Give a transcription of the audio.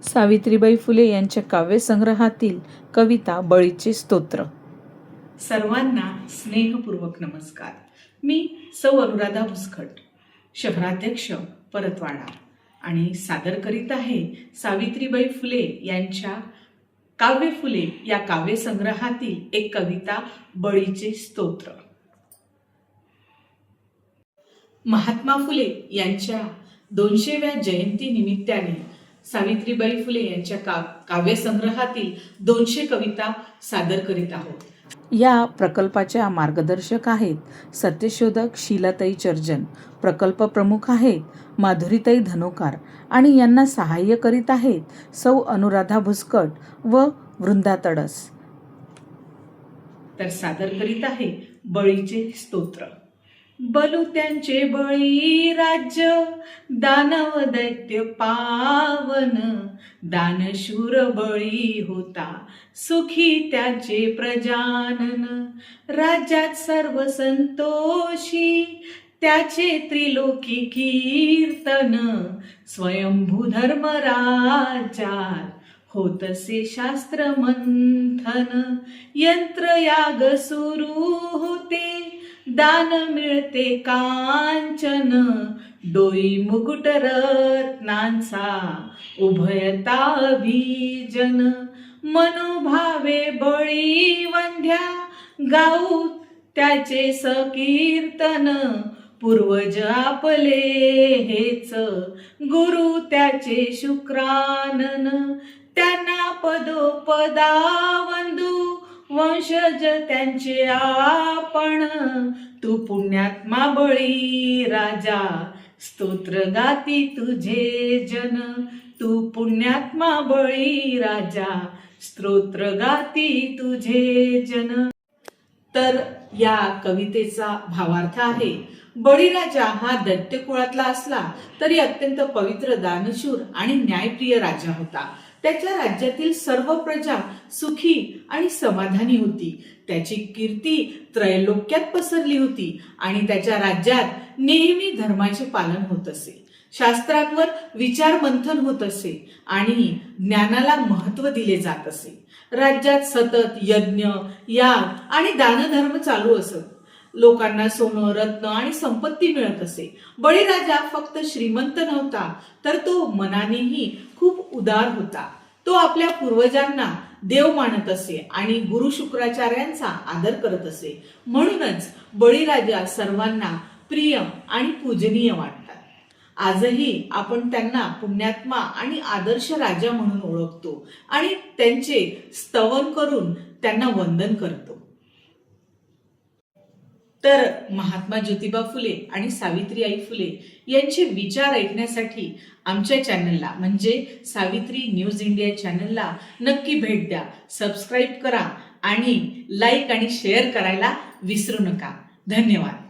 सावित्रीबाई फुले यांच्या काव्यसंग्रहातील कविता बळीचे स्तोत्र. सर्वांना स्नेहपूर्वक नमस्कार. मी सौ अनुराधा भुसखट, शहराध्यक्ष परतवाडा, आणि सादर करीत आहे सावित्रीबाई फुले यांच्या काव्य फुले या काव्यसंग्रहातील एक कविता बळीचे स्तोत्र. महात्मा फुले यांच्या 200व्या जयंती निमित्ताने सावित्रीबाई फुले यांच्या काव्यसंग्रहातील 200 कविता सादर करीत आहोत. या प्रकल्पाच्या मार्गदर्शक आहेत सत्यशोधक शीलाताई चर्जन, प्रकल्प प्रमुख आहेत माधुरीताई धनोकार, आणि यांना सहाय्य करीत आहेत सौ अनुराधा भुसखट व वृंदा तडस. तर सादर करीत आहे बळीचे स्तोत्र. बलू त्यांचे बळी राज्य, दानव दैत्य पावन, दानशूर बळी होता, सुखी त्याचे प्रजानन. राज्यात सर्व संतोषी, त्याचे त्रिलोकी कीर्तन, स्वयंभू धर्म राज्यात होतसे शास्त्र मंथन. यंत्रयाग सुरू होते, दान मिळते कांचन, डोई मुकुट रत्नांचा, उभयता अभिजन. मनोभावे बळी वंध्या, गाऊ त्याचे सकीर्तन, पूर्वज आपले हेच, गुरु त्याचे शुक्रानन. त्यांना पदोपदा वंदू, वंशज त्यांचे आपण, तू पुण्यात्मा बळी राजा, स्तोत्र गाती तुझे जन. तू पुण्यात्मा बळी राजा, स्तोत्र गाती तुझे जन. तर या कवितेचा भावार्थ आहे, बळीराजा हा दैत्य कुळातला असला तरी अत्यंत पवित्र, दानशूर आणि न्यायप्रिय राजा होता. त्याच्या राज्यातील सर्व प्रजा सुखी आणि समाधानी होती. त्याची कीर्ती त्रैलोक्यात पसरली होती आणि त्याच्या राज्यात नेहमी धर्माचे पालन होत असे. शास्त्रांवर विचार मंथन होत असे आणि ज्ञानाला महत्त्व दिले जात असे. राज्यात सतत यज्ञ, याग आणि दानधर्म चालू असत. लोकांना सोनं, रत्न आणि संपत्ती मिळत असे. बळीराजा फक्त श्रीमंत नव्हता, तर तो मनानेही खूप उदार होता. तो आपल्या पूर्वजांना देव मानत असे आणि गुरु शुक्राचार्यांचा आदर करत असे. म्हणूनच बळीराजा सर्वांना प्रिय आणि पूजनीय वाटतात. आजही आपण त्यांना पुण्यात्मा आणि आदर्श राजा म्हणून ओळखतो आणि त्यांचे स्तवन करून त्यांना वंदन करतो. तर महात्मा ज्योतिबा फुले आणि सावित्रीबाई फुले यांचे विचार ऐकण्यासाठी आमच्या चॅनलला म्हणजे सावित्री न्यूज इंडिया चॅनलला नक्की भेट द्या. सबस्क्राईब करा आणि लाईक आणि शेअर करायला विसरू नका. धन्यवाद.